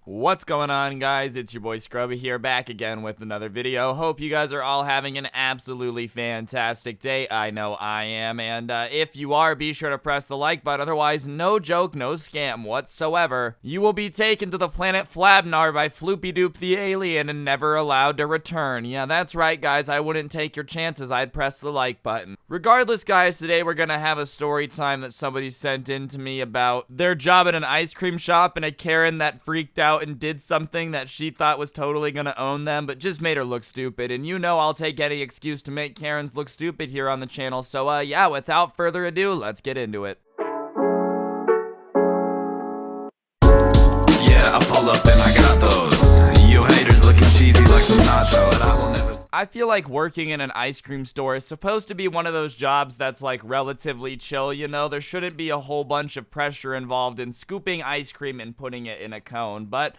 What's going on, guys? It's your boy Scrubby here, back again with another video. Hope you guys are all having an absolutely fantastic day. I know I am, and if you are, be sure to press the like button. Otherwise, no joke, no scam whatsoever. You will be taken to the planet Flabnar by Floopy Doop the alien and never allowed to return. Yeah, that's right, guys. I wouldn't take your chances. I'd press the like button. Regardless, guys, today we're gonna have a story time that somebody sent in to me about their job at an ice cream shop and a Karen that freaked out and did something that she thought was totally gonna own them, but just made her look stupid. And you know I'll take any excuse to make Karens look stupid here on the channel. So yeah, without further ado, let's get into it. Yeah, I pull up and I got those. You haters looking cheesy like some nachos. And I will never. I feel like working in an ice cream store is supposed to be one of those jobs that's like relatively chill, you know? There shouldn't be a whole bunch of pressure involved in scooping ice cream and putting it in a cone. But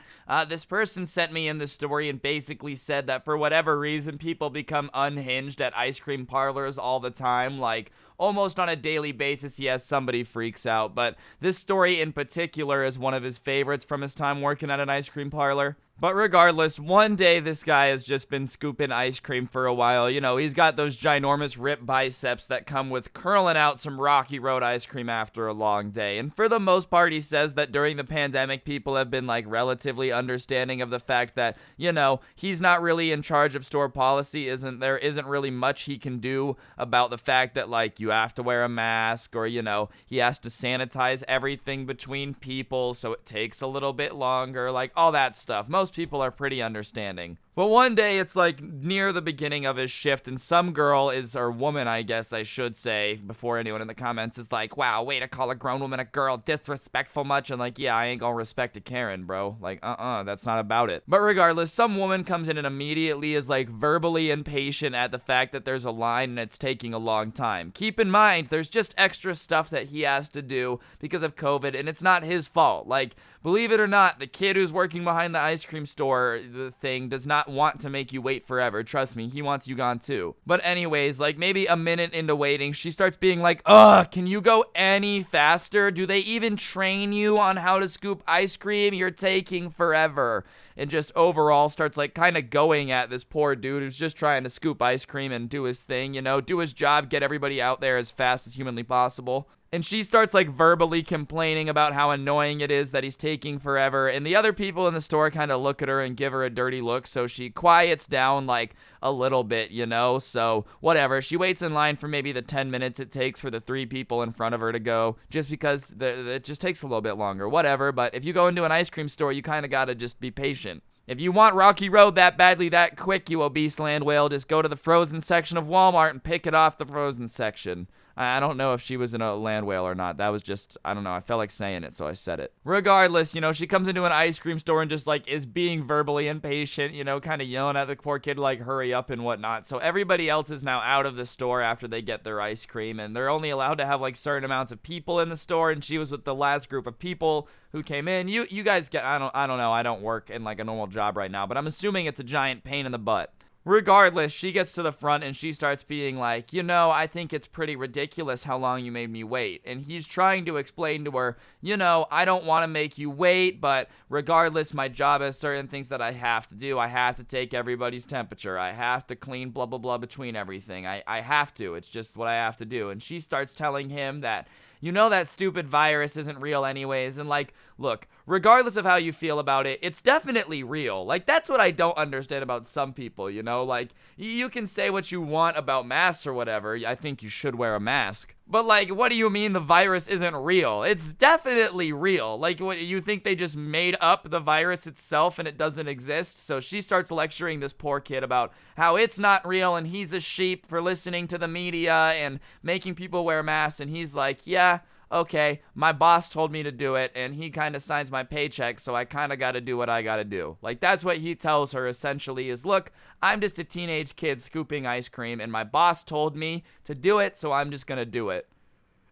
this person sent me in this story and basically said that for whatever reason, people become unhinged at ice cream parlors all the time, like almost on a daily basis. Yes, somebody freaks out, but this story in particular is one of his favorites from his time working at an ice cream parlor. But regardless, one day this guy has just been scooping ice cream for a while. You know, he's got those ginormous ripped biceps that come with curling out some Rocky Road ice cream after a long day. And for the most part, he says that during the pandemic, people have been like relatively understanding of the fact that, you know, he's not really in charge of store policy. There isn't really much he can do about the fact that like you have to wear a mask, or, you know, he has to sanitize everything between people, so it takes a little bit longer, like all that stuff. Most people are pretty understanding. But one day, it's like near the beginning of his shift, and some girl or woman, I guess I should say, before anyone in the comments is like, wow, way to call a grown woman a girl, disrespectful much. And like, yeah, I ain't gonna respect a Karen, bro. Like, that's not about it. But regardless, some woman comes in and immediately is like verbally impatient at the fact that there's a line and it's taking a long time. Keep in mind, there's just extra stuff that he has to do because of COVID, and it's not his fault. Like, believe it or not, the kid who's working behind the ice cream store, the thing, does not want to make you wait forever. Trust me, he wants you gone too. But anyways, like maybe a minute into waiting, she starts being like, ugh, can you go any faster? Do they even train you on how to scoop ice cream? You're taking forever. And just overall starts like kind of going at this poor dude who's just trying to scoop ice cream and do his thing, you know, do his job, get everybody out there as fast as humanly possible. And she starts like verbally complaining about how annoying it is that he's taking forever. And the other people in the store kind of look at her and give her a dirty look. So she quiets down like a little bit, you know, so whatever. She waits in line for maybe the 10 minutes it takes for the 3 people in front of her to go, just because it just takes a little bit longer, whatever. But if you go into an ice cream store, you kind of got to just be patient. If you want Rocky Road that badly, that quick, you obese land whale, just go to the frozen section of Walmart and pick it off the frozen section. I don't know if she was in a land whale or not. That was just, I don't know, I felt like saying it, so I said it. Regardless, you know, she comes into an ice cream store and just, like, is being verbally impatient, you know, kind of yelling at the poor kid, like, hurry up and whatnot. So everybody else is now out of the store after they get their ice cream, and they're only allowed to have, like, certain amounts of people in the store, and she was with the last group of people who came in. You guys get, I don't know, I don't work in, like, a normal job right now, but I'm assuming it's a giant pain in the butt. Regardless, she gets to the front and she starts being like, you know, I think it's pretty ridiculous how long you made me wait. And he's trying to explain to her, you know, I don't want to make you wait, but regardless, my job has certain things that I have to do. I have to take everybody's temperature. I have to clean blah, blah, blah between everything. I have to. It's just what I have to do. And she starts telling him that, you know, that stupid virus isn't real anyways. And like, look, regardless of how you feel about it, it's definitely real. Like, that's what I don't understand about some people, you know? Like, you can say what you want about masks or whatever. I think you should wear a mask. But like, what do you mean the virus isn't real? It's definitely real. Like, what, you think they just made up the virus itself and it doesn't exist? So she starts lecturing this poor kid about how it's not real and he's a sheep for listening to the media and making people wear masks. And he's like, yeah, okay, my boss told me to do it, and he kind of signs my paycheck, so I kind of got to do what I got to do. Like, that's what he tells her, essentially, is, look, I'm just a teenage kid scooping ice cream, and my boss told me to do it, so I'm just going to do it.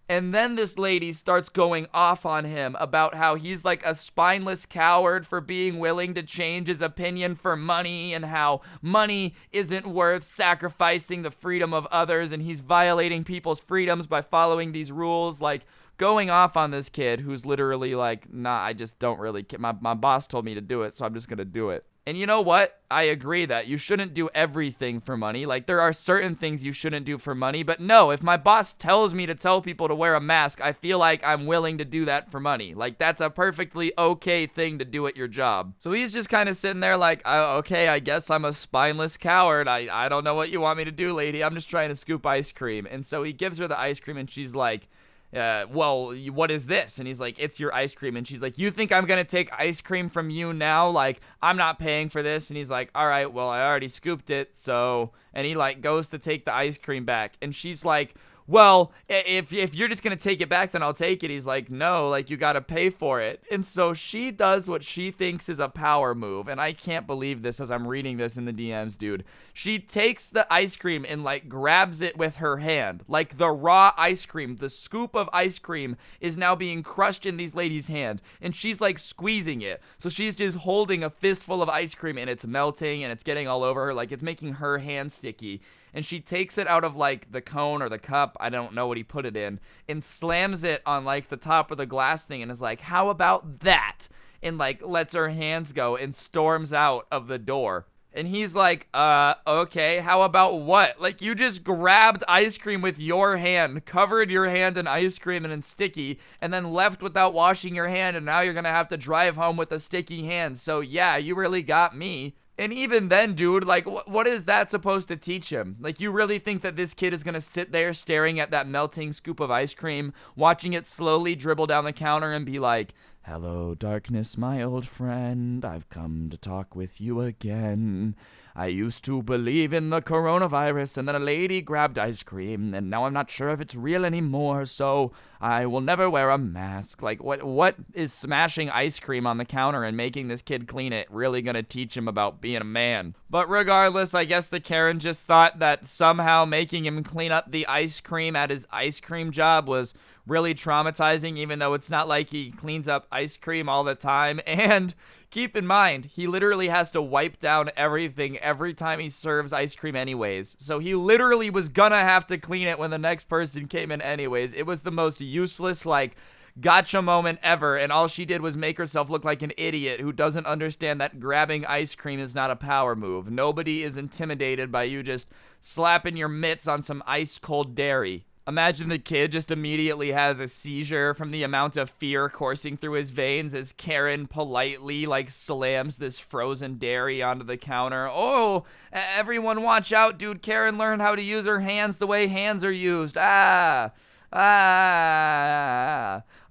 And then this lady starts going off on him about how he's like a spineless coward for being willing to change his opinion for money, and how money isn't worth sacrificing the freedom of others, and he's violating people's freedoms by following these rules. Like, going off on this kid who's literally like, nah, I just don't really care. My boss told me to do it, so I'm just gonna do it. And you know what? I agree that you shouldn't do everything for money. Like, there are certain things you shouldn't do for money. But no, if my boss tells me to tell people to wear a mask, I feel like I'm willing to do that for money. Like, that's a perfectly okay thing to do at your job. So he's just kind of sitting there like, okay, I guess I'm a spineless coward. I don't know what you want me to do, lady. I'm just trying to scoop ice cream. And so he gives her the ice cream and she's like, well, what is this? And he's like, it's your ice cream. And she's like, you think I'm gonna take ice cream from you now? Like, I'm not paying for this. And he's like, all right, well, I already scooped it, so. And he like goes to take the ice cream back, and she's like, well, if you're just gonna take it back, then I'll take it. He's like, no, like, you gotta pay for it. And so she does what she thinks is a power move, and I can't believe this as I'm reading this in the DMs, dude. She takes the ice cream and like grabs it with her hand, like the raw ice cream, the scoop of ice cream is now being crushed in these ladies' hand, and she's like squeezing it. So she's just holding a fistful of ice cream, and it's melting and it's getting all over her, like it's making her hand sticky. And she takes it out of like the cone or the cup, I don't know what he put it in, and slams it on like the top of the glass thing and is like, how about that? And like lets her hands go and storms out of the door. And he's like, okay, how about what? Like, you just grabbed ice cream with your hand, covered your hand in ice cream and in sticky, and then left without washing your hand, and now you're gonna have to drive home with a sticky hand. So yeah, you really got me. And even then, dude, like, what is that supposed to teach him? Like, you really think that this kid is going to sit there staring at that melting scoop of ice cream, watching it slowly dribble down the counter and be like, hello, darkness, my old friend. I've come to talk with you again. I used to believe in the coronavirus, and then a lady grabbed ice cream, and now I'm not sure if it's real anymore, so I will never wear a mask. Like, what is smashing ice cream on the counter and making this kid clean it really gonna teach him about being a man? But regardless, I guess the Karen just thought that somehow making him clean up the ice cream at his ice cream job was really traumatizing, even though it's not like he cleans up ice cream all the time. And keep in mind, he literally has to wipe down everything every time he serves ice cream anyways. So he literally was gonna have to clean it when the next person came in anyways. It was the most useless, like, gotcha moment ever, and all she did was make herself look like an idiot who doesn't understand that grabbing ice cream is not a power move. Nobody is intimidated by you just slapping your mitts on some ice cold dairy. Imagine the kid just immediately has a seizure from the amount of fear coursing through his veins as Karen politely like slams this frozen dairy onto the counter. Oh, everyone watch out, dude. Karen learned how to use her hands the way hands are used. I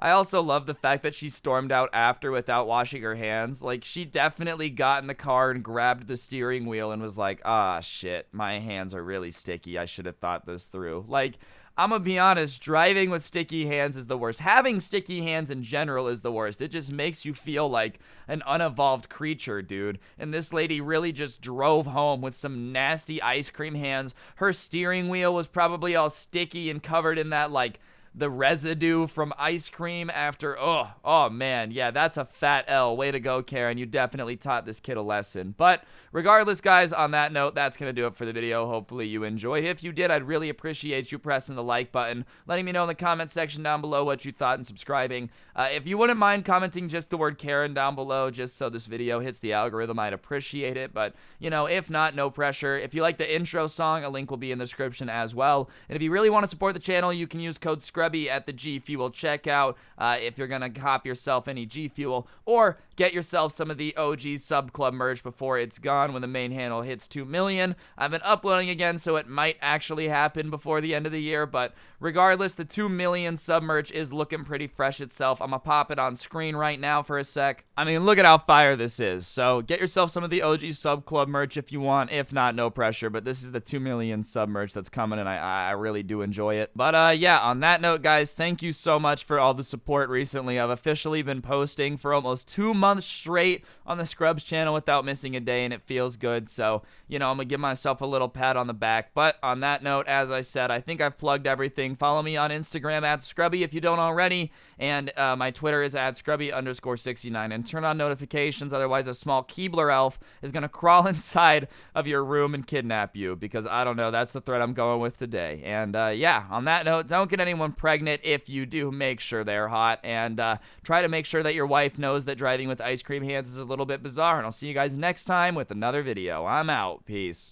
also love the fact that she stormed out after without washing her hands. Like, she definitely got in the car and grabbed the steering wheel and was like, shit, my hands are really sticky. I should have thought this through. Like, I'm gonna be honest, driving with sticky hands is the worst. Having sticky hands in general is the worst. It just makes you feel like an unevolved creature, dude. And this lady really just drove home with some nasty ice cream hands. Her steering wheel was probably all sticky and covered in that, like, the residue from ice cream after, oh man, yeah, that's a fat L. Way to go, Karen. You definitely taught this kid a lesson. But regardless, guys, on that note, that's going to do it for the video. Hopefully you enjoyed. If you did, I'd really appreciate you pressing the like button, letting me know in the comment section down below what you thought, and subscribing. If you wouldn't mind commenting just the word Karen down below, just so this video hits the algorithm, I'd appreciate it. But, you know, if not, no pressure. If you like the intro song, a link will be in the description as well. And if you really want to support the channel, you can use code Scrubby at the G Fuel checkout if you're gonna cop yourself any G Fuel, or get yourself some of the OG Sub Club merch before it's gone when the main handle hits 2 million. I've been uploading again, so it might actually happen before the end of the year, but regardless, the 2 million sub merch is looking pretty fresh itself. I'm gonna pop it on screen right now for a sec. I mean, look at how fire this is. So get yourself some of the OG Sub Club merch if you want. If not, no pressure, but this is the 2 million sub merch that's coming, and I really do enjoy it. But yeah, on that note, guys, thank you so much for all the support recently. I've officially been posting for almost 2 months month straight on the Scrubs channel without missing a day, and it feels good. So, you know, I'm going to give myself a little pat on the back. But on that note, as I said, I think I've plugged everything. Follow me on Instagram at Scrubby if you don't already. And my Twitter is at Scrubby_69. And turn on notifications. Otherwise, a small Keebler elf is going to crawl inside of your room and kidnap you. Because I don't know. That's the threat I'm going with today. And yeah, on that note, don't get anyone pregnant. If you do, make sure they're hot. And try to make sure that your wife knows that driving with ice cream hands is a little bit bizarre. And I'll see you guys next time with another video. I'm out. Peace.